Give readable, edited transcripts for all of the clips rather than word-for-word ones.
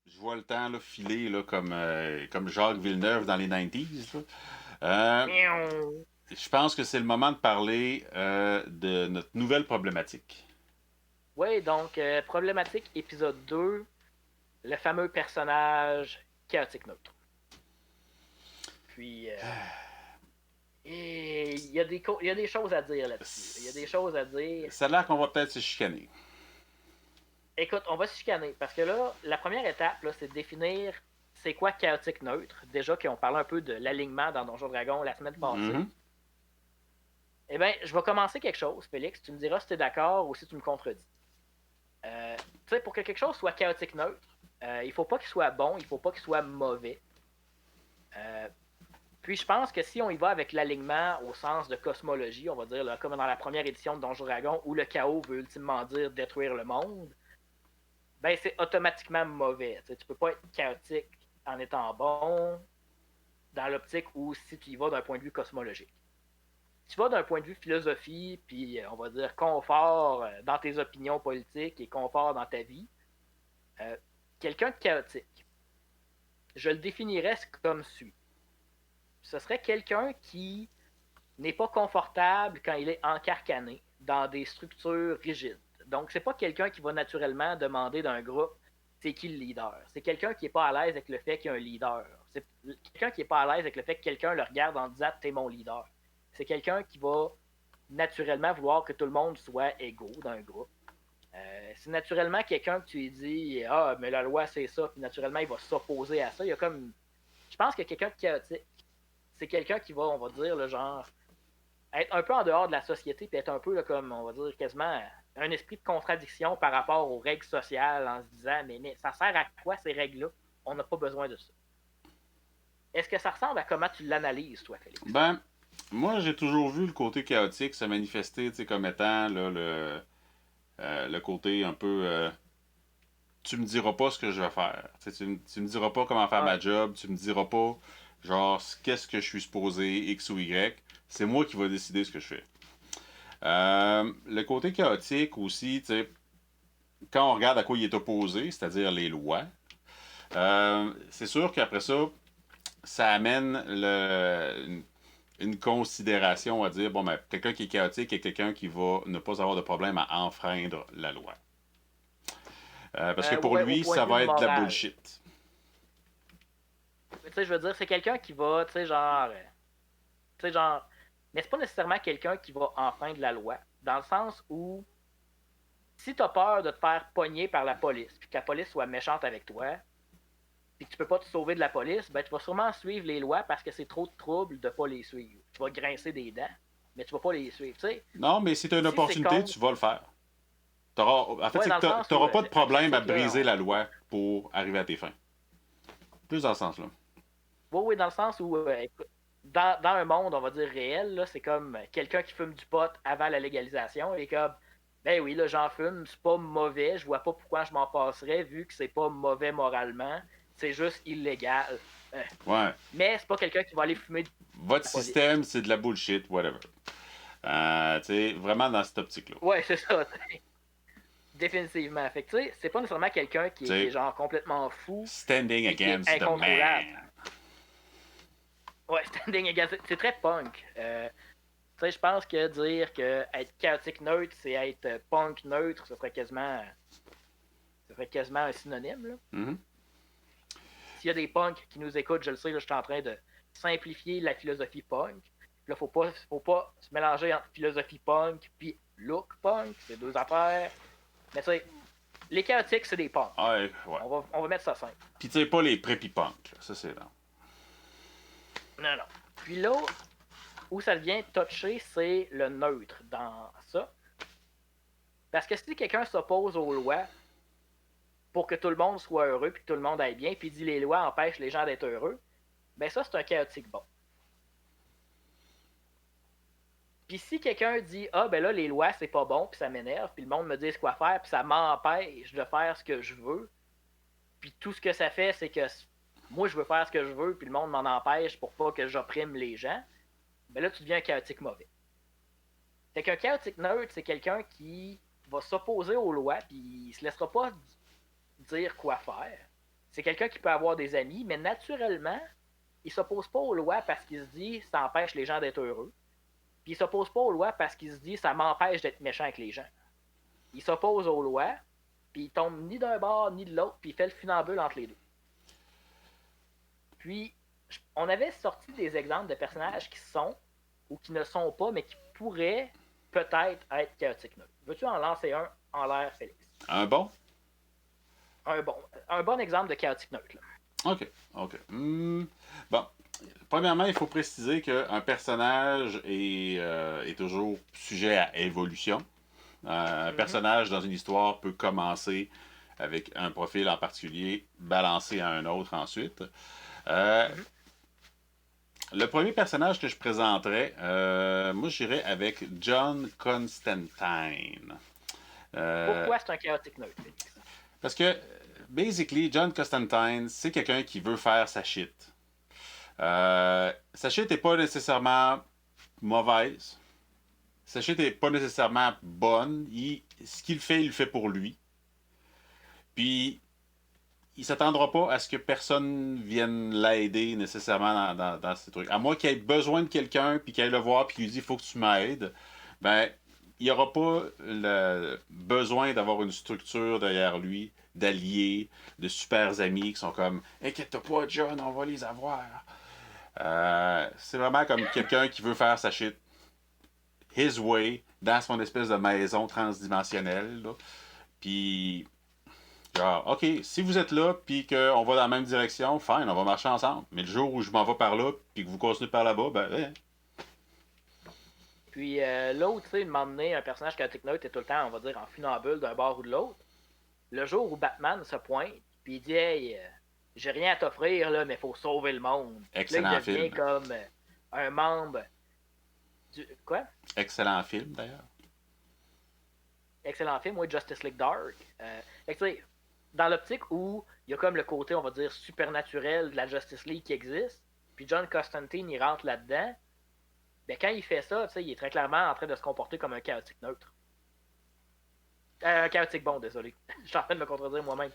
Je vois le temps là, filer là, comme Jacques Villeneuve dans les 90s. Là. Euh, Miaou. je pense que c'est le moment de parler de notre nouvelle problématique. Oui, donc, problématique épisode 2, le fameux personnage chaotique neutre. Puis, et il y a des choses à dire là-dessus. Il y a des choses à dire. Ça a l'air qu'on va peut-être se chicaner. Écoute, on va se chicaner parce que là, la première étape, là, c'est de définir c'est quoi chaotique neutre. Déjà qu'on parlait un peu de l'alignement dans Donjon Dragon la semaine passée. Mhm. Eh bien, je vais commencer quelque chose, Félix. Tu me diras si tu es d'accord ou si tu me contredis. Tu sais, pour que quelque chose soit chaotique neutre, il faut pas qu'il soit bon, il faut pas qu'il soit mauvais. Euh, Puis je pense que si on y va avec l'alignement au sens de cosmologie, on va dire là, comme dans la première édition de Donjon Dragon, où le chaos veut ultimement dire détruire le monde, ben c'est automatiquement mauvais. Tu peux pas être chaotique en étant bon dans l'optique où si tu y vas d'un point de vue cosmologique. Si tu vas d'un point de vue philosophie, puis on va dire confort dans tes opinions politiques et confort dans ta vie, euh, quelqu'un de chaotique, je le définirais comme suit. Ce serait quelqu'un qui n'est pas confortable quand il est encarcané dans des structures rigides. Donc, c'est pas quelqu'un qui va naturellement demander d'un groupe c'est qui le leader. C'est quelqu'un qui n'est pas à l'aise avec le fait qu'il y a un leader. C'est quelqu'un qui n'est pas à l'aise avec le fait que quelqu'un le regarde en disant t'es mon leader. C'est quelqu'un qui va naturellement vouloir que tout le monde soit égaux dans un groupe. C'est naturellement quelqu'un que tu lui dis ah, mais la loi c'est ça, puis naturellement il va s'opposer à ça. Il y a comme. Je pense que quelqu'un de chaotique, c'est quelqu'un qui va, on va dire, le genre, être un peu en dehors de la société, puis être un peu là, comme, on va dire, quasiment un esprit de contradiction par rapport aux règles sociales en se disant, mais ça sert à quoi ces règles-là? On n'a pas besoin de ça. Est-ce que ça ressemble à comment tu l'analyses, toi, Félix? Ben, moi, j'ai toujours vu le côté chaotique se manifester comme étant là, le côté un peu. Tu me diras pas ce que je vais faire. Tu me diras pas comment faire ma Ouais. job. Tu me diras pas, genre, qu'est-ce que je suis supposé, X ou Y. C'est moi qui vais décider ce que je fais. Le côté chaotique aussi, tu sais, quand on regarde à quoi il est opposé, c'est-à-dire les lois, c'est sûr qu'après ça, ça amène une considération à dire, bon, ben, quelqu'un qui est chaotique est quelqu'un qui va ne pas avoir de problème à enfreindre la loi. Parce que pour Ouais, au lui, point de ça vue va être de la moral. bullshit. Tu sais, je veux dire, c'est quelqu'un qui va, tu sais, genre, mais c'est pas nécessairement quelqu'un qui va enfreindre la loi, dans le sens où si tu as peur de te faire pogner par la police, puis que la police soit méchante avec toi, puis que tu peux pas te sauver de la police, ben tu vas sûrement suivre les lois parce que c'est trop de trouble de pas les suivre. Tu vas grincer des dents, mais tu vas pas les suivre. Tu sais, Non, mais si tu as une si c'est opportunité, contre, tu vas le faire. En fait, ouais, c'est dans le que sens tu où n'auras pas de je problème à sais que briser la loi pour arriver à tes fins. Plus dans ce sens-là. oui, oui, dans le sens où écoute, dans un monde, on va dire réel, là, c'est comme quelqu'un qui fume du pot avant la légalisation et comme ben oui, là, j'en fume, c'est pas mauvais, je vois pas pourquoi je m'en passerais vu que c'est pas mauvais moralement, c'est juste illégal. Euh, Ouais. Mais c'est pas quelqu'un qui va aller fumer de Votre la police. système, c'est de la bullshit, whatever. Tu sais, vraiment dans cette optique-là. Ouais, c'est ça. Définitivement. Fait que, tu sais, c'est pas nécessairement quelqu'un Tu qui est sais, genre complètement fou standing puis qui est against the incontrôlable. man. Ouais, standing against. C'est très punk. Tu sais, je pense que dire que être chaotique neutre, c'est être punk neutre, ça ferait quasiment un synonyme, là. Mhm. S'il y a des punks qui nous écoutent, je le sais, là, je suis en train de simplifier la philosophie punk. Là, faut pas se mélanger entre philosophie punk puis look punk. C'est deux affaires. Mais tu sais, les chaotiques, c'est des punks. Ouais, ouais. On va mettre ça simple. Puis tu sais, pas les preppy punk, là. Ça, c'est là. Non, non. Puis là, où ça devient touché, c'est le neutre dans ça. Parce que si quelqu'un s'oppose aux lois pour que tout le monde soit heureux puis que tout le monde aille bien, puis dit les lois empêchent les gens d'être heureux, ben ça, c'est un chaotique bon. Puis si quelqu'un dit ah ben là les lois c'est pas bon puis ça m'énerve puis le monde me dit quoi faire puis ça m'empêche de faire ce que je veux puis tout ce que ça fait c'est que moi je veux faire ce que je veux puis le monde m'en empêche pour pas que j'opprime les gens, ben là tu deviens un chaotique mauvais. Fait qu'un chaotique neutre c'est quelqu'un qui va s'opposer aux lois puis il se laissera pas dire quoi faire c'est quelqu'un qui peut avoir des amis, mais naturellement, il s'oppose pas aux lois parce qu'il se dit ça empêche les gens d'être heureux. Puis il s'oppose pas aux lois parce qu'il se dit ça m'empêche d'être méchant avec les gens. Il s'oppose aux lois, puis il tombe ni d'un bord ni de l'autre, puis il fait le funambule entre les deux. Puis, on avait sorti des exemples de personnages qui sont ou qui ne sont pas, mais qui pourraient peut-être être chaotiques neutres. Veux-tu en lancer un en l'air, Félix? Un bon? Un bon exemple de chaotique neutre. Là. OK. Bon. Premièrement, il faut préciser qu'un personnage est toujours sujet à évolution. Un personnage dans une histoire peut commencer avec un profil en particulier, balancer à un autre ensuite. Le premier personnage que je présenterais, moi j'irais avec John Constantine. Pourquoi c'est un chaotique neutre, Félix? Parce que, basically, John Constantine, c'est quelqu'un qui veut faire sa shit. Sa shit n'est pas nécessairement mauvaise. Sa shit n'est pas nécessairement bonne. Ce qu'il fait, il le fait pour lui. Puis, il s'attendra pas à ce que personne vienne l'aider nécessairement dans ces trucs. À moins qu'il ait besoin de quelqu'un, puis qu'il aille le voir, puis qu'il lui dise « il faut que tu m'aides », ben, il n'y aura pas le besoin d'avoir une structure derrière lui, d'alliés, de super amis qui sont comme « inquiète-toi pas, John, on va les avoir ». C'est vraiment comme quelqu'un qui veut faire sa shit his way, dans son espèce de maison transdimensionnelle. Là. Puis, genre, OK, si vous êtes là, puis qu'on va dans la même direction, fine, on va marcher ensemble. Mais le jour où je m'en vais par là, puis que vous continuez par là-bas, ben, ouais. Puis l'autre, tu sais, de m'emmener un personnage chaotique neutre est tout le temps, on va dire, en funambule d'un bord ou de l'autre. Le jour où Batman se pointe, puis il dit « Hey, j'ai rien à t'offrir, là, mais il faut sauver le monde. » Excellent là, il devient film. comme un membre du... Quoi? Excellent film, d'ailleurs. Excellent film, oui, Justice League Dark. Fait que, tu sais, dans l'optique où il y a comme le côté, on va dire, supernaturel de la Justice League qui existe, puis John Constantine, il rentre là-dedans, ben quand il fait ça, tu sais, il est très clairement en train de se comporter comme un chaotique neutre. Chaotique bon, désolé. Je suis en train de me contredire moi-même.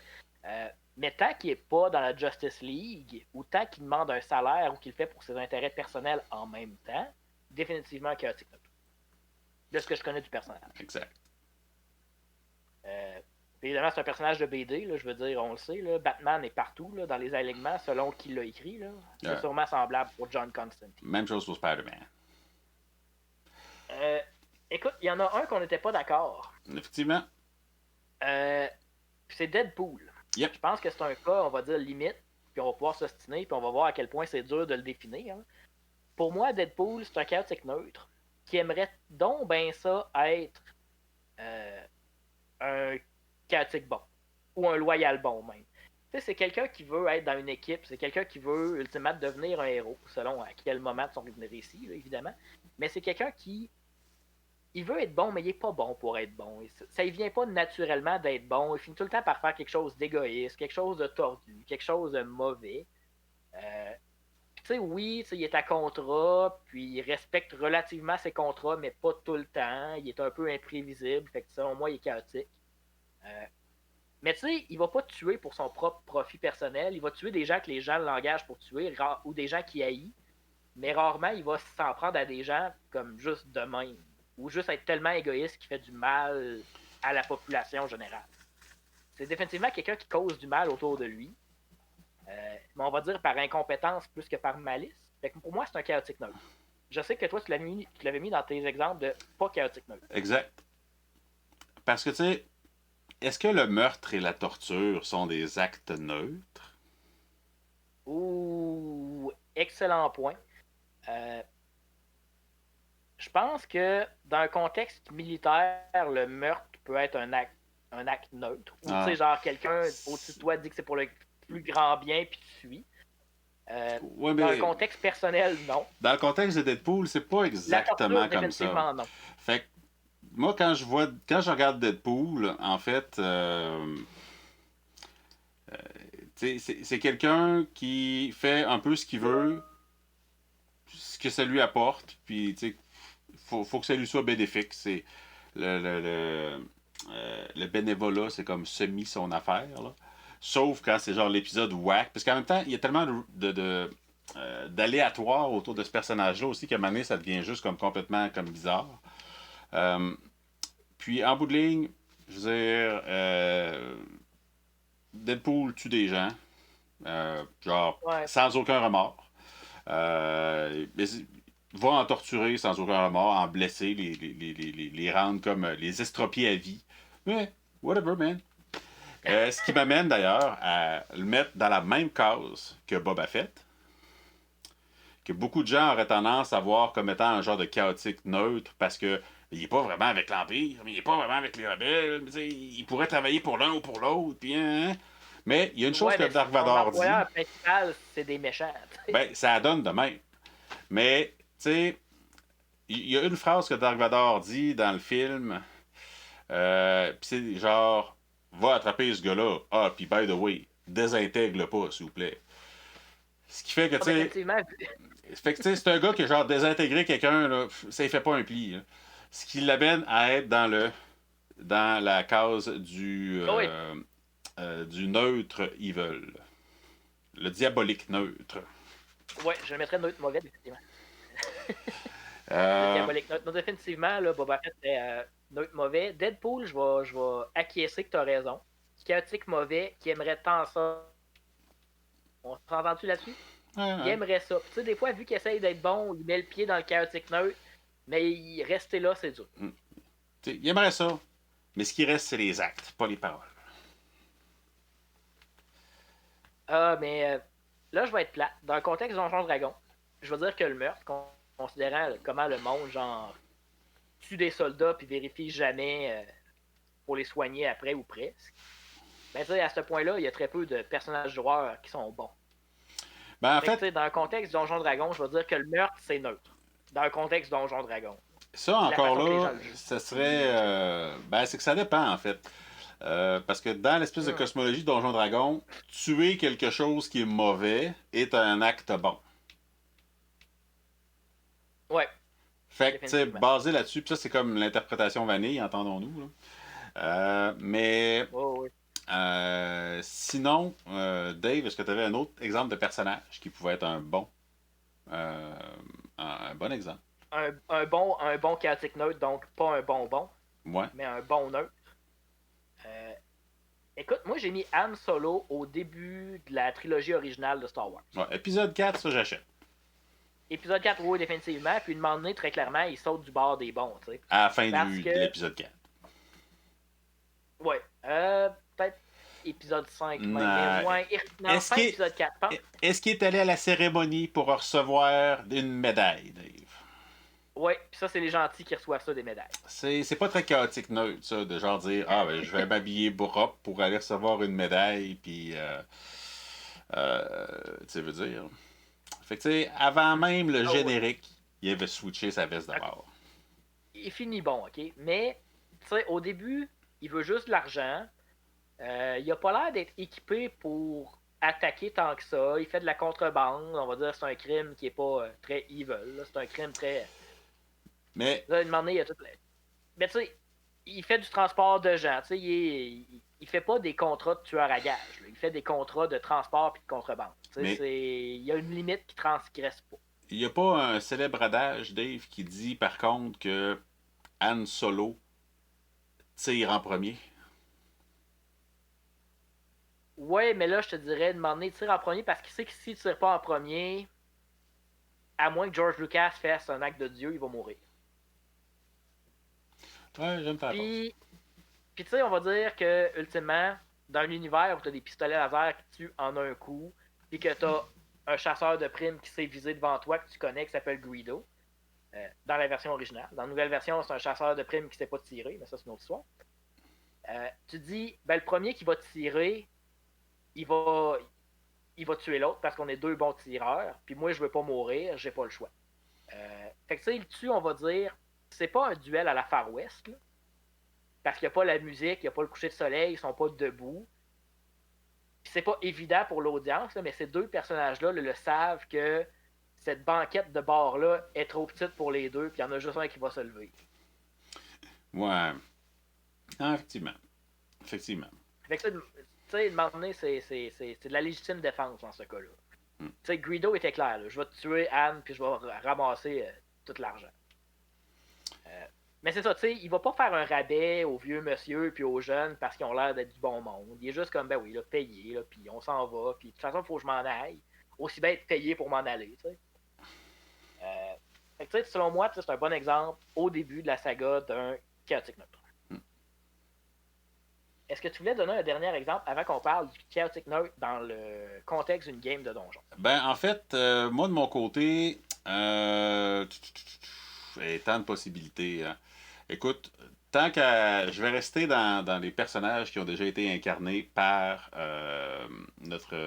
Mais tant qu'il n'est pas dans la Justice League, ou tant qu'il demande un salaire ou qu'il le fait pour ses intérêts personnels en même temps, définitivement un chaotique neutre. De ce que je connais du personnage. Exact. Évidemment, c'est un personnage de BD, là, je veux dire, on le sait. Là, Batman est partout là, dans les alignements selon qui l'a écrit. Là. C'est sûrement semblable pour John Constantine. Même chose pour Spider-Man. Écoute, il y en a un qu'on n'était pas d'accord. Effectivement. C'est Deadpool. Yep. Je pense que c'est un cas, on va dire, limite, puis on va pouvoir s'ostiner, puis on va voir à quel point c'est dur de le définir. Hein. Pour moi, Deadpool, c'est un chaotique neutre qui aimerait donc bien ça être un chaotique bon, ou un loyal bon même. Tu sais, c'est quelqu'un qui veut être dans une équipe, c'est quelqu'un qui veut ultimement devenir un héros, selon à quel moment de son récit, là, évidemment. Mais c'est quelqu'un qui il veut être bon, mais il n'est pas bon pour être bon. Ça ne vient pas naturellement d'être bon. Il finit tout le temps par faire quelque chose d'égoïste, quelque chose de tordu, quelque chose de mauvais. Tu sais, oui, il est à contrat, puis il respecte relativement ses contrats, mais pas tout le temps. Il est un peu imprévisible, fait que selon moi, il est chaotique. Mais tu sais, il va pas tuer pour son propre profit personnel. Il va tuer des gens que les gens l'engagent pour tuer, ou des gens qui haït. Mais rarement, il va s'en prendre à des gens comme juste de même. Ou juste être tellement égoïste qu'il fait du mal à la population générale. C'est définitivement quelqu'un qui cause du mal autour de lui. Mais on va dire par incompétence plus que par malice. Fait que pour moi, c'est un chaotique neutre. Je sais que toi, tu l'avais mis dans tes exemples de pas chaotique neutre. Exact. Parce que, tu sais, est-ce que le meurtre et la torture sont des actes neutres? Ouh, excellent point. Je pense que dans un contexte militaire, le meurtre peut être un acte neutre. Ou tu sais, genre quelqu'un au-dessus de toi dit que c'est pour le plus grand bien, puis tu suis. Ouais, mais dans un contexte personnel, non. Dans le contexte de Deadpool, c'est pas exactement comme ça. Non. Fait que moi, quand je regarde Deadpool, en fait, c'est quelqu'un qui fait un peu ce qu'il veut, ce que ça lui apporte, puis faut que ça lui soit bénéfique. C'est le bénévolat, c'est comme semi son affaire. Là. Sauf quand c'est genre l'épisode whack. Parce qu'en même temps, il y a tellement d'aléatoire autour de ce personnage-là aussi qu'à un moment donné, ça devient juste comme complètement comme bizarre. Puis en bout de ligne, je veux dire, Deadpool tue des gens, genre Ouais. sans aucun remords. Va en torturer sans aucun remords, en blesser, les rendre comme les estropier à vie. Mais, whatever, man. Ce qui m'amène d'ailleurs à le mettre dans la même case que Boba Fett, que beaucoup de gens auraient tendance à voir comme étant un genre de chaotique neutre parce que il n'est pas vraiment avec l'Empire, mais il n'est pas vraiment avec les rebelles. Il pourrait travailler pour l'un ou pour l'autre. Puis, hein. Mais il y a une chose Ouais, que mais Dark son Vador dit. employeur principal, c'est des méchants. Ben, ça donne de même. Mais, tu sais, il y a une phrase que Dark Vador dit dans le film. Puis c'est genre, va attraper ce gars-là. Ah, puis by the way, désintègre-le pas, s'il vous plaît. Ce qui fait que, tu sais. Effectivement, Fait que, tu sais, c'est un gars qui, genre, désintégrer quelqu'un, là, ça ne fait pas un pli. Là. Ce qui l'amène à être dans la case oui. Du neutre evil. Le diabolique neutre. Ouais, je le mettrais neutre mauvais, effectivement. Euh, Diabolique neutre. Non, définitivement, là, Boba Fett est neutre mauvais. Deadpool, je vais acquiescer que tu as raison. Chaotique mauvais, qui aimerait tant ça. On s'est entendu là-dessus? Il aimerait ça. Tu sais, des fois, vu qu'il essaye d'être bon, il met le pied dans le chaotique neutre, mais rester là, c'est dur. Il aimerait ça. Mais ce qui reste, c'est les actes, pas les paroles. Ah, mais là, je vais être plat. Dans le contexte de Donjon Dragon, je veux dire que le meurtre, considérant comment le monde, genre, tue des soldats puis vérifie jamais pour les soigner après ou presque, ben, tu sais, à ce point-là, il y a très peu de personnages joueurs qui sont bons. Ben, en Fait que, fait, dans le contexte de Donjon Dragon, je veux dire que le meurtre, c'est neutre. Dans le contexte de Donjon Dragon. ça encore là, le ça serait. Ben, c'est que ça dépend, en fait. Parce que dans l'espèce de cosmologie de Donjon Dragon, tuer quelque chose qui est mauvais est un acte bon. Ouais. Fait que, tu sais, basé là-dessus, puis ça, c'est comme l'interprétation vanille, entendons-nous. Mais. Ouais. Sinon, Dave, est-ce que tu avais un autre exemple de personnage qui pouvait être un bon exemple? Un bon chaotique neutre, donc pas un bonbon, Ouais. mais un bon neutre. Écoute, moi j'ai mis Han Solo au début de la trilogie originale de Star Wars. Ouais, épisode 4, ça j'achète. Épisode 4, oui, définitivement. Puis, de moment donné, très clairement, il saute du bord des bons, tu sais. À la fin de l'épisode 4. Ouais. Peut-être épisode 5. Non. Ouais, fin épisode 4, pense. Est-ce qu'il est allé à la cérémonie pour recevoir une médaille, Dave? Ouais, puis ça, c'est les gentils qui reçoivent ça, des médailles. C'est pas très chaotique neutre, ça, de genre dire, ah, ben, je vais m'habiller propre pour aller recevoir une médaille, puis, tu sais, veux dire. Fait que, tu sais, avant même le générique, il avait switché sa veste d'abord. Il finit bon, OK? Mais, tu sais, au début, il veut juste de l'argent. Il a pas l'air d'être équipé pour attaquer tant que ça. Il fait de la contrebande. On va dire que c'est un crime qui est pas très evil. C'est un crime très... Mais... Là, il a tout... Mais tu sais, il fait du transport de gens. Tu sais, il fait pas des contrats de tueur à gage. Là. Il fait des contrats de transport puis de contrebande. Mais... Il y a une limite qui transgresse pas. Il n'y a pas un célèbre adage, Dave, qui dit par contre que Han Solo tire en premier? Ouais, mais là, je te dirais, demander de tirer en premier parce qu'il sait que s'il tire pas en premier, à moins que George Lucas fasse un acte de Dieu, il va mourir. Ouais, j'aime faire Puis tu sais, on va dire que, ultimement, dans un univers où tu as des pistolets laser qui tuent en un coup, puis que tu as un chasseur de primes qui s'est visé devant toi, que tu connais, qui s'appelle Greedo, dans la version originale. Dans la nouvelle version, c'est un chasseur de primes qui ne sait pas tirer, mais ça, c'est une autre histoire. Tu dis, ben, le premier qui va tirer, il va tuer l'autre parce qu'on est deux bons tireurs, puis moi, je veux pas mourir, j'ai pas le choix. Fait que ça, il tue, on va dire, c'est pas un duel à la Far West, là, parce qu'il n'y a pas la musique, il n'y a pas le coucher de soleil, ils sont pas debout. Puis c'est pas évident pour l'audience, là, mais ces deux personnages-là le savent que cette banquette de bar-là est trop petite pour les deux, puis il y en a juste un qui va se lever. Ouais. Ah, effectivement. Fait que ça, tu sais, de moment donné, c'est de la légitime défense dans ce cas-là. Mm. Tu sais, Greedo était clair, là. Je vais tuer Anne, puis je vais ramasser tout l'argent. Mais c'est ça, tu sais, il va pas faire un rabais aux vieux monsieur puis aux jeunes parce qu'ils ont l'air d'être du bon monde. Il est juste comme, ben oui, là, payé, là, puis on s'en va, puis de toute façon, il faut que je m'en aille. Aussi bien être payé pour m'en aller, tu sais. Fait que, tu sais, selon moi, c'est un bon exemple au début de la saga d'un Chaotic Neutre. Est-ce que tu voulais donner un dernier exemple avant qu'on parle du Chaotic Neutre dans le contexte d'une game de donjon? Ben, en fait, moi, de mon côté, tant de possibilités. Hein. Écoute, tant qu'à. Je vais rester dans les personnages qui ont déjà été incarnés par notre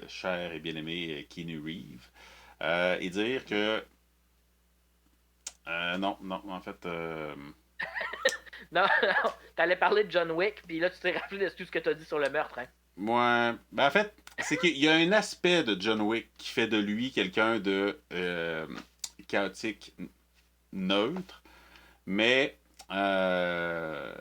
cher et bien-aimé Keanu Reeves. Et dire que. Non, en fait. Non, non, t'allais parler de John Wick, puis là, tu t'es rappelé de tout ce que t'as dit sur le meurtre, hein? Moi, ben en fait, c'est qu'il y a un aspect de John Wick qui fait de lui quelqu'un de chaotique neutre, mais en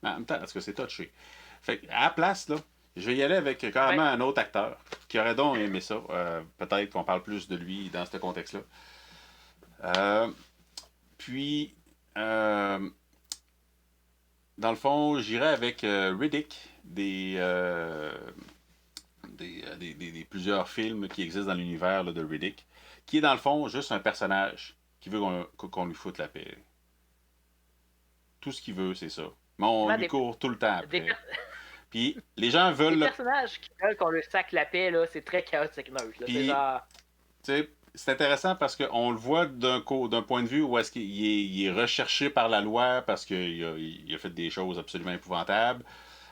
même temps, est-ce que c'est touché? Fait à la place, là, je vais y aller avec carrément un autre acteur qui aurait donc aimé ça. Peut-être qu'on parle plus de lui dans ce contexte-là. Puis, dans le fond, j'irais avec Riddick des plusieurs films qui existent dans l'univers de Riddick, qui est dans le fond juste un personnage qui veut qu'on lui foute la paix. Tout ce qu'il veut, c'est ça. Mais on lui court tout le temps après. Puis les gens veulent. Les personnages qui veulent qu'on lui sac la paix, là, c'est très chaotique neutre. Puis, c'est genre. C'est intéressant parce qu'on le voit d'un point de vue où est-ce qu'il est recherché par la loi parce qu'il a fait des choses absolument épouvantables.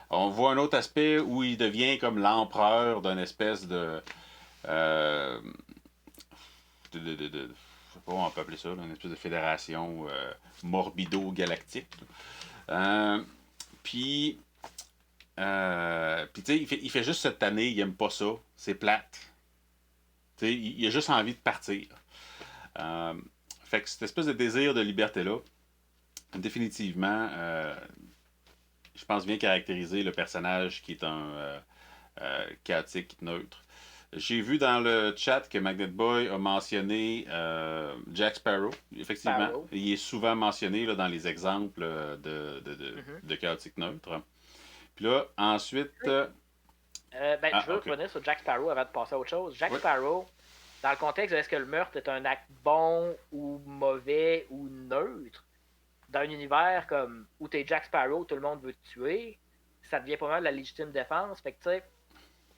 On voit un autre aspect où il devient comme l'empereur d'une espèce de. Je sais pas comment on peut appeler ça, une espèce de fédération morbido-galactique. Puis, tu sais, il fait juste cette année, il aime pas ça, c'est plate. Tu sais, il a juste envie de partir. Fait que cette espèce de désir de liberté-là, définitivement, je pense bien caractériser le personnage qui est un chaotique neutre. J'ai vu dans le chat que Magnet Boy a mentionné Jack Sparrow. Effectivement, il est souvent mentionné là, dans les exemples de chaotique neutre. Puis là, ensuite. Je veux revenir sur Jack Sparrow avant de passer à autre chose. Jack Sparrow, dans le contexte de est-ce que le meurtre est un acte bon ou mauvais ou neutre, dans un univers comme où t'es Jack Sparrow, tout le monde veut te tuer, ça devient pas mal de la légitime défense. Fait que tu sais,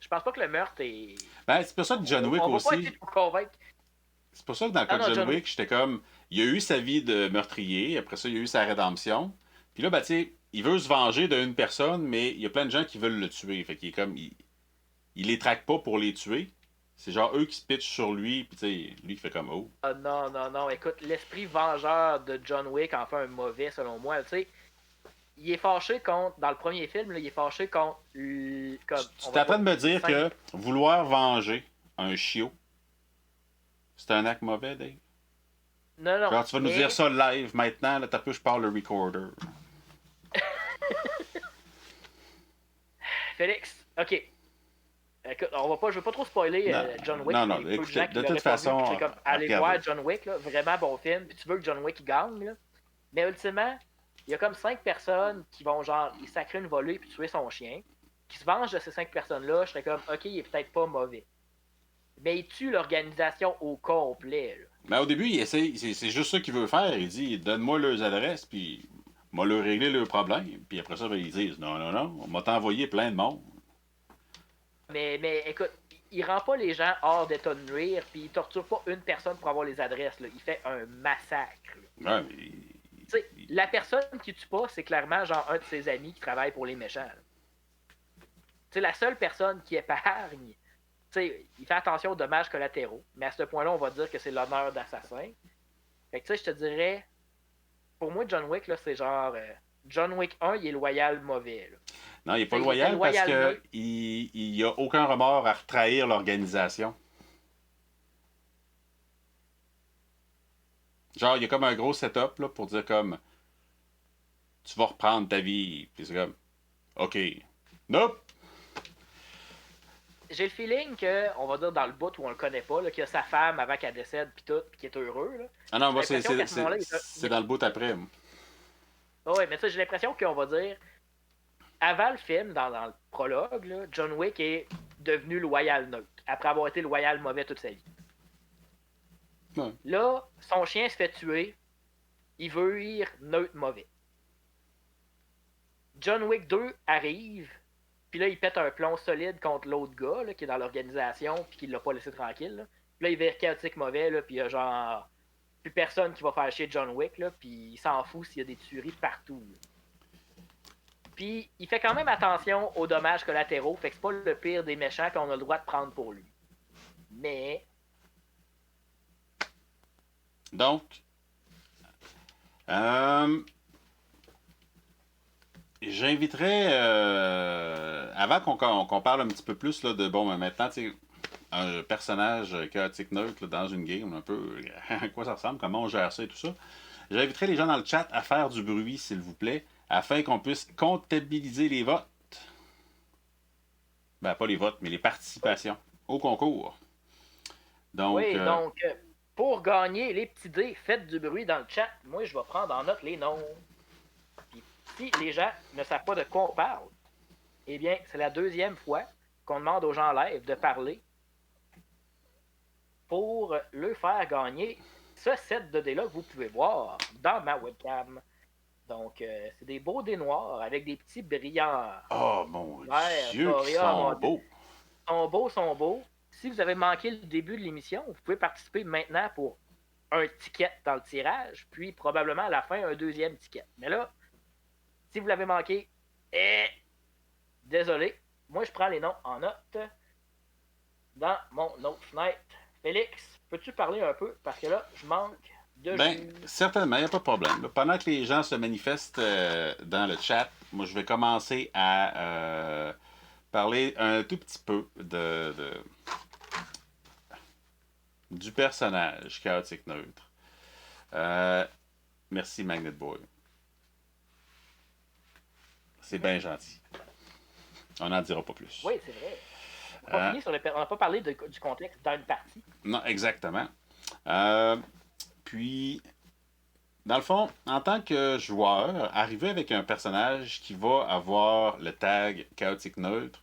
je pense pas que le meurtre est. Ben, c'est pour ça que John Wick on aussi. va pas essayer de vous convaincre. C'est pour ça que dans le cas de John Wick, j'étais comme. Il a eu sa vie de meurtrier, après ça, il a eu sa rédemption. Puis là, ben, tu sais, il veut se venger d'une personne, mais il y a plein de gens qui veulent le tuer. Fait qu'il est comme. Il les traque pas pour les tuer. C'est genre eux qui se pitchent sur lui, puis tu sais, lui qui fait comme oh. Non. Écoute, l'esprit vengeur de John Wick en fait un mauvais, selon moi. Tu sais, il est fâché contre. Dans le premier film, là, il est fâché contre. Tu es en train de me dire que vouloir venger un chiot, c'est un acte mauvais, Dave? Non. Genre, tu vas nous dire ça live maintenant, là, t'as pu, je parle le recorder. Félix, ok. Écoute, je veux pas trop spoiler John Wick. Non, écoutez, de toute façon. C'est comme, allez voir John Wick, là, vraiment bon film, puis tu veux que John Wick gagne, là. Mais ultimement, il y a comme 5 personnes qui vont genre, il sacrer une volée puis tuer son chien, qui se vengent de ces 5 personnes-là, je serais comme, ok, il est peut-être pas mauvais. Mais il tue l'organisation au complet, là. Mais au début, il essaie, c'est juste ça qu'il veut faire. Il dit, donne-moi leurs adresses, puis moi leur régler leurs problèmes. Puis après ça, ben, ils disent, non, on m'a envoyé plein de monde. Mais écoute, il rend pas les gens hors d'état de nuire, puis il torture pas une personne pour avoir les adresses, là. Il fait un massacre. Ouais, mais... T'sais, la personne qui tue pas, c'est clairement genre un de ses amis qui travaille pour les méchants. T'sais, la seule personne qui épargne, il fait attention aux dommages collatéraux, mais à ce point-là, on va dire que c'est l'honneur d'assassin. Fait que tu sais, je te dirais, pour moi, John Wick, là, c'est genre, John Wick 1, il est loyal mauvais. Là. Non, il n'est pas loyal parce qu'il n'y a aucun remords à trahir l'organisation. Genre, il y a comme un gros setup là, pour dire comme tu vas reprendre ta vie. Puis c'est comme OK, Nope! J'ai le feeling que, on va dire dans le bout où on le connaît pas, qu'il y a sa femme avant qu'elle décède, puis tout, puis qu'il est heureux. Là. Ah non, J'ai moi, l'impression qu'à ce moment-là, c'est dans le bout après. ouais, mais ça, j'ai l'impression qu'on va dire, avant le film, dans le prologue, là, John Wick est devenu loyal neutre, après avoir été loyal mauvais toute sa vie. Ouais. Là, son chien se fait tuer, il veut ir neutre mauvais. John Wick 2 arrive, puis là, il pète un plomb solide contre l'autre gars là, qui est dans l'organisation, puis qui l'a pas laissé tranquille. Là, puis là il vire chaotique mauvais, là, puis il y a genre plus personne qui va faire chier John Wick, là, puis il s'en fout s'il y a des tueries partout. Là. Puis il fait quand même attention aux dommages collatéraux, fait que c'est pas le pire des méchants qu'on a le droit de prendre pour lui. Mais. Donc, j'inviterais, avant qu'on parle un petit peu plus là, de, bon, maintenant, tu sais, un personnage chaotique neutre là, dans une game, un peu à quoi ça ressemble, comment on gère ça et tout ça, j'inviterais les gens dans le chat à faire du bruit, s'il vous plaît, afin qu'on puisse comptabiliser les votes. Ben, pas les votes, mais les participations au concours. Donc, oui, donc, pour gagner les petits dés, faites du bruit dans le chat. Moi, je vais prendre en note les noms. Puis, si les gens ne savent pas de quoi on parle, eh bien, c'est la deuxième fois qu'on demande aux gens live de parler pour le faire gagner ce set de dés-là que vous pouvez voir dans ma webcam. Donc, c'est des beaux dés noirs avec des petits brillants. Oh mon verts, Dieu, dorés, qu'ils sont beaux! Sont beaux. Si vous avez manqué le début de l'émission, vous pouvez participer maintenant pour un ticket dans le tirage, puis probablement à la fin, un deuxième ticket. Mais là, si vous l'avez manqué, désolé, moi je prends les noms en note dans mon autre fenêtre. Félix, peux-tu parler un peu? Parce que là, je manque de jus. Certainement, il n'y a pas de problème. Pendant que les gens se manifestent dans le chat, moi je vais commencer à parler un tout petit peu du personnage chaotique neutre. Merci Magnet Boy. C'est bien gentil. On n'en dira pas plus. Oui, c'est vrai. On n'a pas parlé du contexte dans une partie. Non, exactement. Puis, dans le fond, en tant que joueur, arriver avec un personnage qui va avoir le tag chaotique neutre,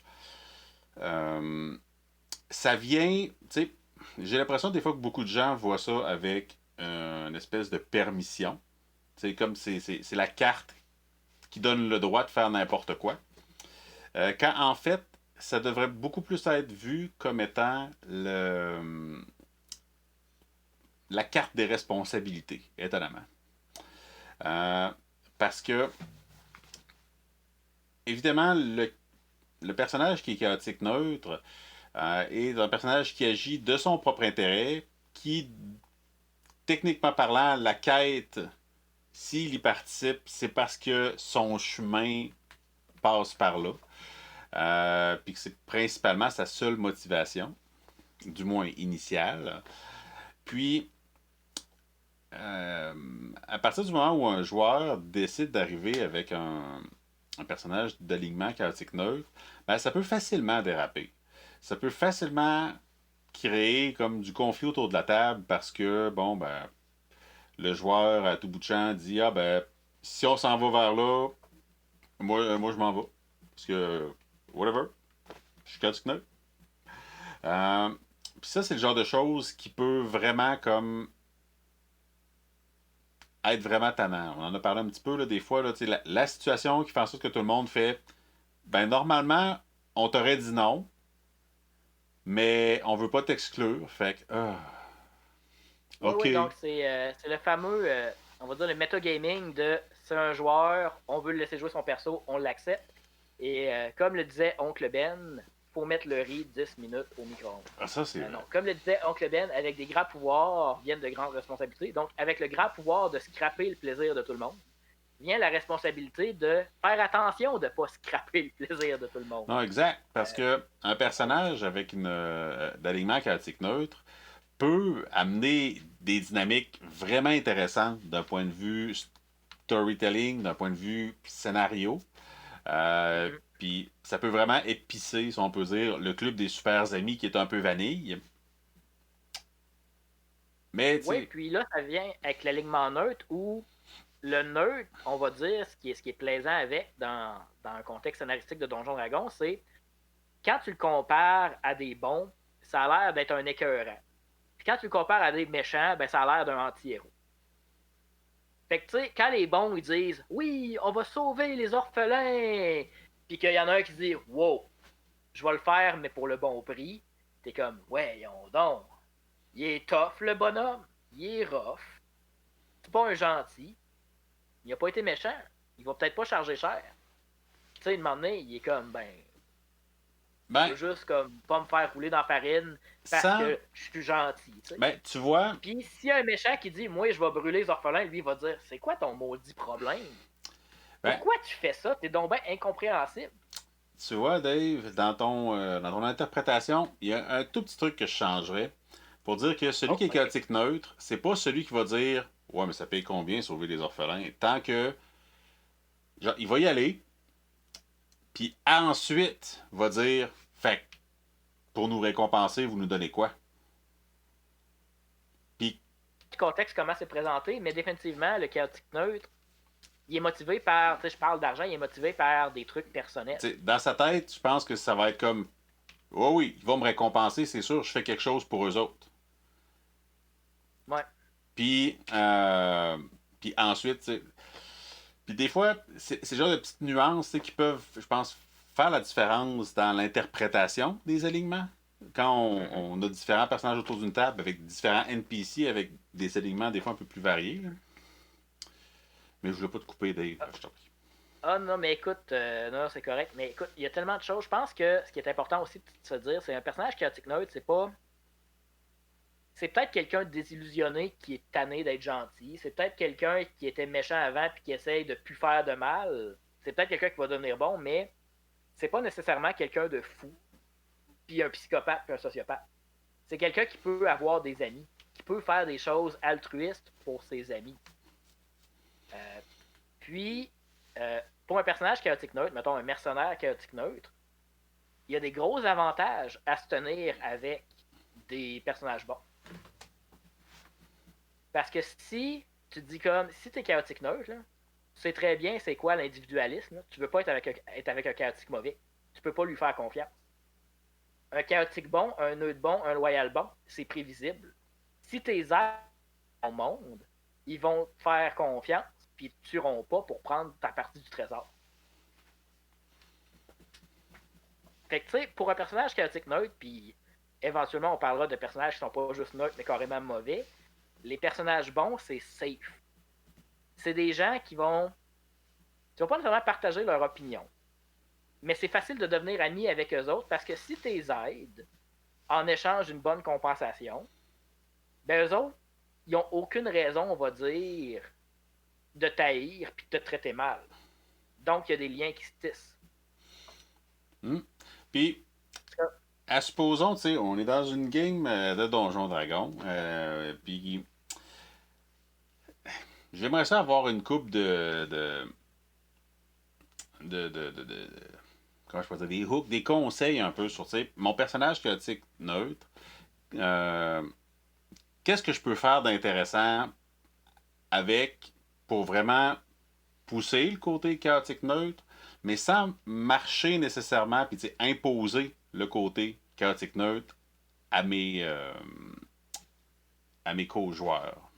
ça vient, tu sais, j'ai l'impression des fois que beaucoup de gens voient ça avec une espèce de permission. C'est comme c'est la carte qui donne le droit de faire n'importe quoi. Quand en fait, ça devrait beaucoup plus être vu comme étant la carte des responsabilités, étonnamment. Parce que, évidemment, le personnage qui est chaotique neutre est un personnage qui agit de son propre intérêt, qui, techniquement parlant, la quête, s'il y participe, c'est parce que son chemin passe par là. Puis que c'est principalement sa seule motivation, du moins initiale. Puis, à partir du moment où un joueur décide d'arriver avec un personnage d'alignement chaotique neutre, ben, ça peut facilement déraper. Ça peut facilement créer comme du conflit autour de la table parce que, bon, ben, le joueur à tout bout de champ dit ah ben, si on s'en va vers là, moi je m'en vais. Parce que, whatever, je suis chaotique neutre. Puis ça, c'est le genre de choses qui peut vraiment comme être vraiment tannant. On en a parlé un petit peu là, des fois, là, la situation qui fait en sorte que tout le monde fait ben normalement, on t'aurait dit non, mais on veut pas t'exclure. Fait que. OK. Oui, donc c'est le fameux, on va dire le metagaming de c'est un joueur, on veut le laisser jouer son perso, on l'accepte. Et comme le disait Oncle Ben, faut mettre le riz 10 minutes au micro-ondes. Ah, ça, c'est. Non. Comme le disait Oncle Ben, avec des grands pouvoirs viennent de grandes responsabilités. Donc, avec le grand pouvoir de scraper le plaisir de tout le monde, vient la responsabilité de faire attention de ne pas scraper le plaisir de tout le monde. Non, exact. Parce que un personnage avec une d'alignement chaotique neutre peut amener des dynamiques vraiment intéressantes d'un point de vue storytelling, d'un point de vue scénario. Mhm. Puis ça peut vraiment épicer, si on peut dire, le club des super amis qui est un peu vanille. Mais, tu Oui, sais, puis là, ça vient avec l'alignement neutre où le neutre, on va dire, ce qui est plaisant avec dans un contexte scénaristique de Donjon Dragon, c'est quand tu le compares à des bons, ça a l'air d'être un écœurant. Puis quand tu le compares à des méchants, ben ça a l'air d'un anti-héros. Fait que tu sais, quand les bons ils disent oui, on va sauver les orphelins, puis qu'il y en a un qui dit wow, je vais le faire, mais pour le bon prix, t'es comme ouais, donc, il est tough le bonhomme, il est rough, c'est pas un gentil, il a pas été méchant, il va peut-être pas charger cher. Tu sais, de moment donné, il est comme ben, il ben, veut juste comme pas me faire rouler dans la farine parce sans. que je suis gentil, tu sais. Ben, tu vois, Puis s'il y a un méchant qui dit moi je vais brûler les orphelins, lui il va dire c'est quoi ton maudit problème? ben, Pourquoi tu fais ça? T'es donc bien incompréhensible. tu vois, Dave, dans ton interprétation, il y a un tout petit truc que je changerais pour dire que celui Oh, qui est ok. chaotique neutre, c'est pas celui qui va dire ouais, mais ça paye combien sauver les orphelins. Tant que. Genre, il va y aller, puis ensuite va dire fait que, pour nous récompenser, vous nous donnez quoi? Puis, Du contexte, comment c'est présenté, mais définitivement, le chaotique neutre, il est motivé par, tu sais, je parle d'argent, il est motivé par des trucs personnels. tu sais, dans sa tête, je pense que ça va être comme oh oui, ils vont me récompenser, c'est sûr, je fais quelque chose pour eux autres. Ouais. Puis, puis ensuite, tu sais, puis des fois, c'est le genre de petites nuances qui peuvent, je pense, faire la différence dans l'interprétation des alignements. Quand Mhm. on a différents personnages autour d'une table avec différents NPC avec des alignements des fois un peu plus variés. Là. Mais je voulais pas te couper, Dave. Je t'en prie. Ah non, mais écoute, non, c'est correct. Mais écoute, il y a tellement de choses. Je pense que ce qui est important aussi de se dire, c'est un personnage chaotique neutre, c'est pas. C'est peut-être quelqu'un de désillusionné qui est tanné d'être gentil. C'est peut-être quelqu'un qui était méchant avant puis qui essaye de plus faire de mal. C'est peut-être quelqu'un qui va devenir bon, mais c'est pas nécessairement quelqu'un de fou, puis un psychopathe, puis un sociopathe. C'est quelqu'un qui peut avoir des amis, qui peut faire des choses altruistes pour ses amis. Euh, puis, pour un personnage chaotique neutre, mettons un mercenaire chaotique neutre, il y a des gros avantages à se tenir avec des personnages bons. Parce que si tu te dis comme, si tu es chaotique neutre, là, tu sais très bien c'est quoi l'individualisme. Là. Tu veux pas être avec un chaotique mauvais. Tu peux pas lui faire confiance. Un chaotique bon, un neutre bon, un loyal bon, c'est prévisible. Si tes aides au monde, ils vont te faire confiance, puis ils te tueront pas pour prendre ta partie du trésor. Fait que, tu sais, pour un personnage chaotique neutre, puis éventuellement, on parlera de personnages qui sont pas juste neutres, mais carrément mauvais, les personnages bons, c'est safe. C'est des gens qui vont. Tu vas pas nécessairement partager leur opinion, mais c'est facile de devenir ami avec eux autres parce que si tu les aides en échange d'une bonne compensation, ben eux autres, ils n'ont aucune raison, on va dire, de t'haïr puis de te traiter mal. Donc, il y a des liens qui se tissent. Hmm. Puis, à supposons, tu sais, on est dans une game de Donjon Dragon. Puis, j'aimerais ça avoir une coupe de comment je peux dire, des hooks, des conseils un peu sur, tu sais, mon personnage chaotique neutre. euh, Qu'est-ce que je peux faire d'intéressant avec pour vraiment pousser le côté chaotique neutre, mais sans marcher nécessairement puis imposer le côté chaotique neutre à mes co-joueurs.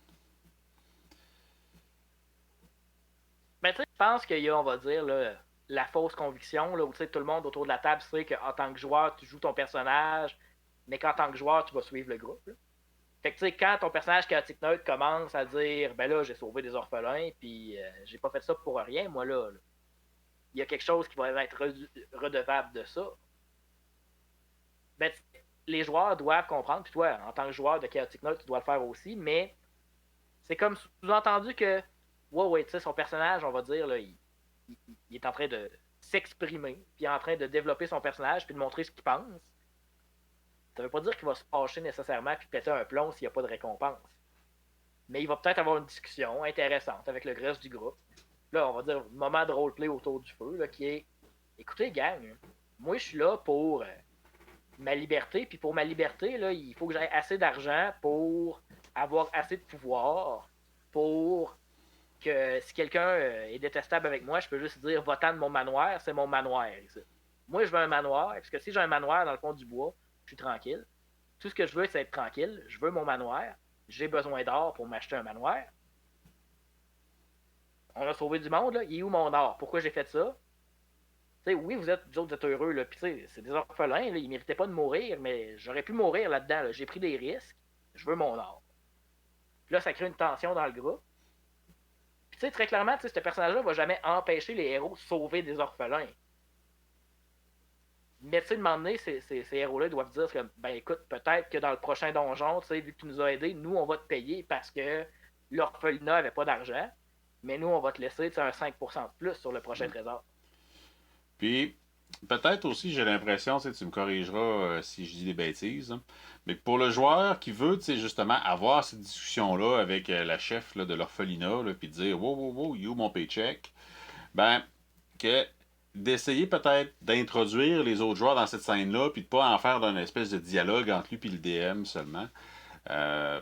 Mais tu sais, je pense qu'il y a, on va dire, là, la fausse conviction, là, où tout le monde autour de la table sait qu'en tant que joueur, tu joues ton personnage, mais qu'en tant que joueur, tu vas suivre le groupe. Là. Fait que tu sais, quand ton personnage chaotique neutre commence à dire ben là, j'ai sauvé des orphelins, puis j'ai pas fait ça pour rien, moi là, il y a quelque chose qui va être redevable de ça. Ben, les joueurs doivent comprendre, puis toi, en tant que joueur de chaotique neutre, tu dois le faire aussi, mais c'est comme sous-entendu que, ouais, tu sais, son personnage, on va dire, là, il est en train de s'exprimer, puis en train de développer son personnage, puis de montrer ce qu'il pense. Ça veut pas dire qu'il va se fâcher nécessairement puis péter un plomb s'il n'y a pas de récompense. Mais il va peut-être avoir une discussion intéressante avec le reste du groupe. Là, on va dire moment de roleplay autour du feu, là, qui est écoutez, gang, moi, je suis là pour ma liberté. Puis pour ma liberté, là, il faut que j'aie assez d'argent pour avoir assez de pouvoir pour que si quelqu'un est détestable avec moi, je peux juste dire votant de mon manoir, c'est mon manoir. Ici. Moi, je veux un manoir, parce que si j'ai un manoir dans le fond du bois, je suis tranquille. Tout ce que je veux, c'est être tranquille. Je veux mon manoir. J'ai besoin d'or pour m'acheter un manoir. On a sauvé du monde, là. Il est où mon or? Pourquoi j'ai fait ça? T'sais, oui, vous êtes heureux, là. Puis, c'est des orphelins, là. Ils méritaient pas de mourir, mais j'aurais pu mourir là-dedans. Là. J'ai pris des risques. Je veux mon or. Puis là, ça crée une tension dans le groupe. Puis, tu sais, très clairement, ce personnage-là va jamais empêcher les héros de sauver des orphelins. Mais tu sais, de moment donné, ces héros-là doivent dire que, ben écoute, peut-être que dans le prochain donjon, tu sais, vu que tu nous as aidés, nous, on va te payer parce que l'orphelinat n'avait pas d'argent. Mais nous, on va te laisser un 5% de plus sur le prochain trésor. Puis, peut-être aussi, j'ai l'impression, tu me corrigeras si je dis des bêtises, hein, mais pour le joueur qui veut, justement, avoir cette discussion-là avec la chef là, de l'orphelinat, puis dire wow, wow, wow, you mon paycheck, ben, que d'essayer peut-être d'introduire les autres joueurs dans cette scène-là, puis de pas en faire d'un espèce de dialogue entre lui et le DM seulement, euh,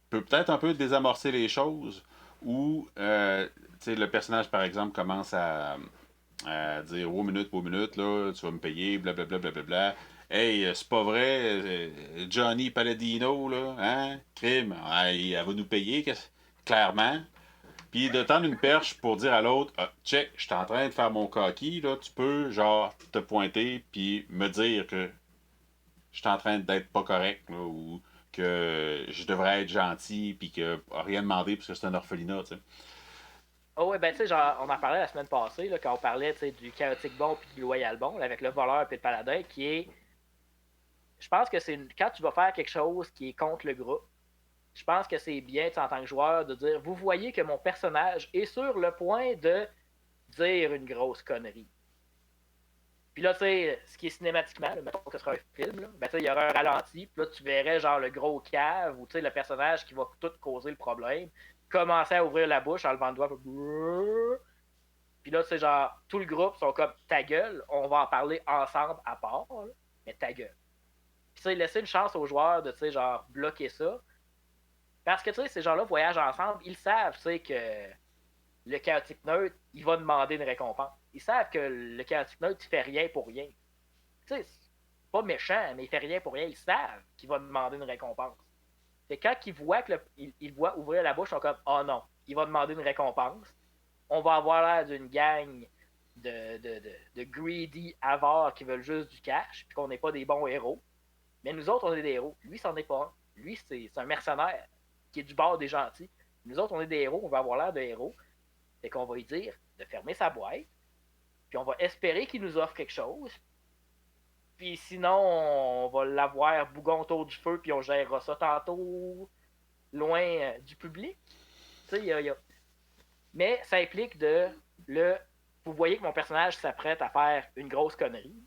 peut peut-être un peu désamorcer les choses, ou le personnage, par exemple, commence à dire wow, minute, là, tu vas me payer, blablabla, blablabla. Hey, c'est pas vrai, Johnny Palladino, là, hein, crime, elle va nous payer, clairement. Puis de tendre une perche pour dire à l'autre, ah, check, je suis en train de faire mon coquille, là, tu peux, genre, te pointer, puis me dire que je suis en train d'être pas correct, là, ou que je devrais être gentil, puis que rien demander parce que c'est un orphelinat, tu sais. Oh ouais, ben tu sais, genre, on en parlait la semaine passée, là, quand on parlait du chaotique bon puis du loyal bon, là, avec le voleur et le paladin, qui est. Je pense que c'est quand tu vas faire quelque chose qui est contre le groupe, je pense que c'est bien, en tant que joueur, de dire vous voyez que mon personnage est sur le point de dire une grosse connerie. Puis là, tu sais, ce qui est cinématiquement, là, mettons que ce sera un film, là, ben, il y aurait un ralenti, puis là, tu verrais genre le gros cave ou le personnage qui va tout causer le problème commencer à ouvrir la bouche en levant le doigt. Puis là, c'est genre, tout le groupe sont comme ta gueule, on va en parler ensemble à part, là, mais ta gueule. Puis, tu sais, laisser une chance aux joueurs de, tu sais, genre, bloquer ça. Parce que, tu sais, ces gens-là voyagent ensemble, ils savent, tu sais, que le chaotique neutre, il va demander une récompense. Ils savent que le chaotique neutre, il fait rien pour rien. Tu sais, c'est pas méchant, mais il fait rien pour rien. Ils savent qu'il va demander une récompense. C'est quand ils voient que il voit ouvrir la bouche, ils sont comme, oh non, il va demander une récompense. On va avoir l'air d'une gang de greedy avares qui veulent juste du cash, puis qu'on n'est pas des bons héros. Mais nous autres, on est des héros. Lui, c'en est pas un. Lui, c'est un mercenaire qui est du bord des gentils. Nous autres, on est des héros, on va avoir l'air de héros. Fait qu'on va lui dire de fermer sa boîte, puis on va espérer qu'il nous offre quelque chose. Puis sinon, on va l'avoir bougon autour du feu, puis on gérera ça tantôt loin du public. Tu sais, mais ça implique vous voyez que mon personnage s'apprête à faire une grosse connerie.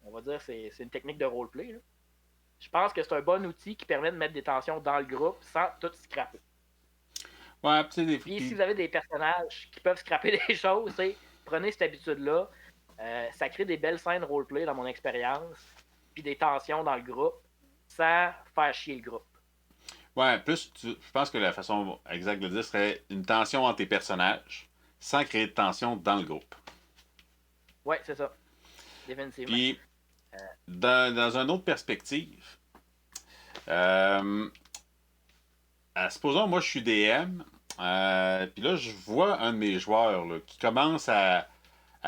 On va dire que c'est une technique de roleplay. Là. Je pense que c'est un bon outil qui permet de mettre des tensions dans le groupe sans tout scraper. Ouais, puis si vous avez des personnages qui peuvent scraper des choses, prenez cette habitude-là. Ça crée des belles scènes roleplay dans mon expérience, puis des tensions dans le groupe, sans faire chier le groupe. Ouais, je pense que la façon exacte de le dire serait une tension entre tes personnages, sans créer de tension dans le groupe. Ouais, c'est ça. Définitivement. Puis, dans une autre perspective, supposons, moi, je suis DM, puis là, je vois un de mes joueurs là, qui commence à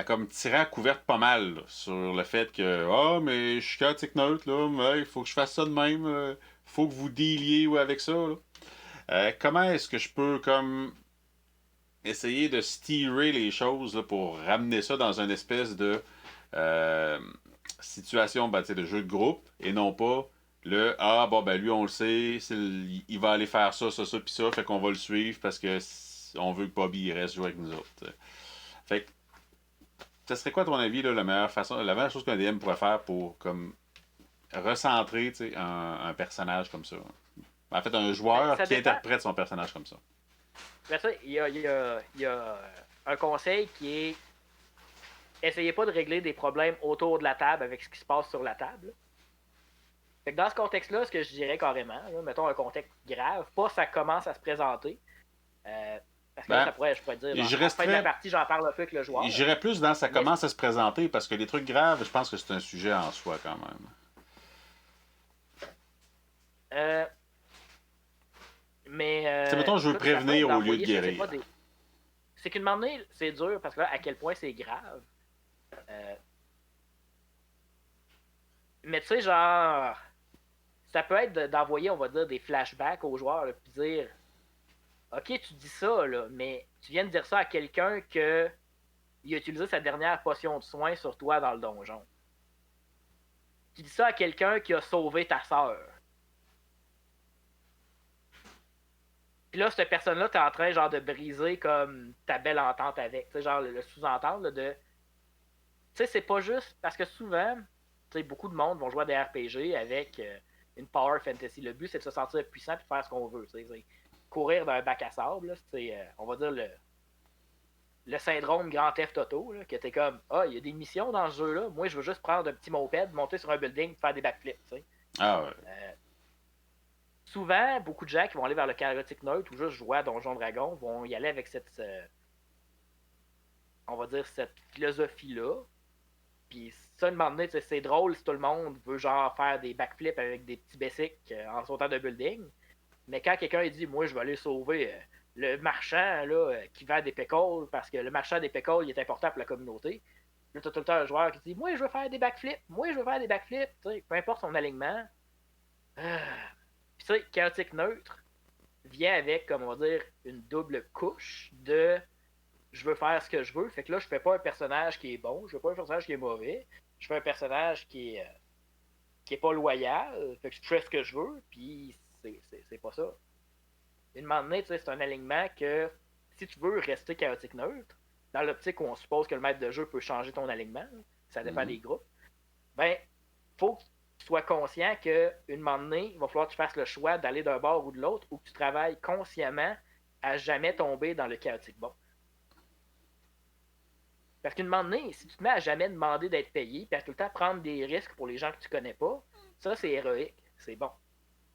comme tirer à couverte pas mal là, sur le fait que mais je suis chaotique neutre, là, mais il faut que je fasse ça de même, faut que vous dealiez avec ça. Là. Comment est-ce que je peux comme essayer de steerer les choses là, pour ramener ça dans une espèce de situation de jeu de groupe et non pas lui on le sait, il va aller faire ça, puis ça, fait qu'on va le suivre parce que on veut que Bobby reste jouer avec nous autres. T'sais. Fait que ça serait quoi, à ton avis, là, la meilleure chose qu'un DM pourrait faire pour comme recentrer un personnage comme ça? En fait, un joueur qui interprète son personnage comme ça. Ben, il y a un conseil qui est essayez pas de régler des problèmes autour de la table avec ce qui se passe sur la table. Fait que dans ce contexte-là, ce que je dirais carrément, là, mettons un contexte grave, pas ça commence à se présenter. Parce que là, je pourrais dire, genre, à la fin de la partie, j'en parle un peu avec le joueur. J'irais plus dans ça commence à se présenter parce que les trucs graves, je pense que c'est un sujet en soi quand même. Mais. Mettons, je veux prévenir au lieu de guérir. C'est qu'une moment donné, c'est dur parce que là, à quel point c'est grave. Mais tu sais, genre. Ça peut être d'envoyer, on va dire, des flashbacks aux joueurs, puis dire OK, tu dis ça, là, mais tu viens de dire ça à quelqu'un que il a utilisé sa dernière potion de soin sur toi dans le donjon. Tu dis ça à quelqu'un qui a sauvé ta sœur. Puis là, cette personne-là, t'es en train genre de briser comme ta belle entente avec. Tu sais, genre le sous-entendre de. Tu sais, c'est pas juste. Parce que souvent, tu sais, beaucoup de monde vont jouer à des RPG avec une power fantasy. Le but, c'est de se sentir puissant et de faire ce qu'on veut. Tu sais, courir d'un bac à sable, c'est, on va dire, le syndrome Grand Theft Auto, là, que t'es comme, il y a des missions dans ce jeu-là. Moi, je veux juste prendre un petit moped, monter sur un building et faire des backflips. Tu sais. Ah ouais. Souvent, beaucoup de gens qui vont aller vers le chaotique neutre ou juste jouer à Donjon Dragon vont y aller avec cette, on va dire, cette philosophie-là. Puis ça, une moment donné, c'est drôle si tout le monde veut genre faire des backflips avec des petits basics en sautant d'un building. Mais quand quelqu'un dit, moi, je vais aller sauver le marchand là, qui vend des pickles, parce que le marchand des pickles, il est important pour la communauté. Là, t'as tout le temps un joueur qui dit, moi, je veux faire des backflips, moi, je veux faire des backflips. T'sais, peu importe son alignement. Puis tu sais, chaotique neutre vient avec, comme on va dire, une double couche de je veux faire ce que je veux. Fait que là, je fais pas un personnage qui est bon, je fais pas un personnage qui est mauvais. Je fais un personnage qui est pas loyal. Fait que je fais ce que je veux, puis c'est pas ça. Une moment donné, c'est un alignement que si tu veux rester chaotique neutre, dans l'optique où on suppose que le maître de jeu peut changer ton alignement, ça dépend des groupes, ben, faut que tu sois conscient qu'une moment donné, il va falloir que tu fasses le choix d'aller d'un bord ou de l'autre, ou que tu travailles consciemment à jamais tomber dans le chaotique bon. Parce qu'une moment donné, si tu te mets à jamais demander d'être payé, puis à tout le temps prendre des risques pour les gens que tu connais pas, ça c'est héroïque, c'est bon.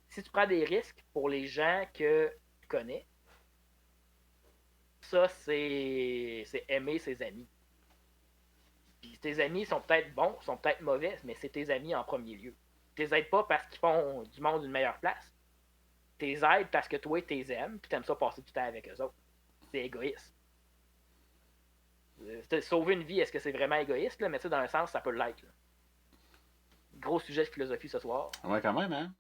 Si tu prends des risques pour les gens que tu connais, ça c'est aimer ses amis. Puis tes amis sont peut-être bons, sont peut-être mauvais, mais c'est tes amis en premier lieu. Tu les aides pas parce qu'ils font du monde une meilleure place. Tu les aides parce que toi, tu les aimes, puis tu aimes ça passer du temps avec eux autres. C'est égoïste. Sauver une vie, est-ce que c'est vraiment égoïste? Là? Mais tu sais, dans un sens, ça peut l'être. Là. Gros sujet de philosophie ce soir. Ouais, quand même, hein?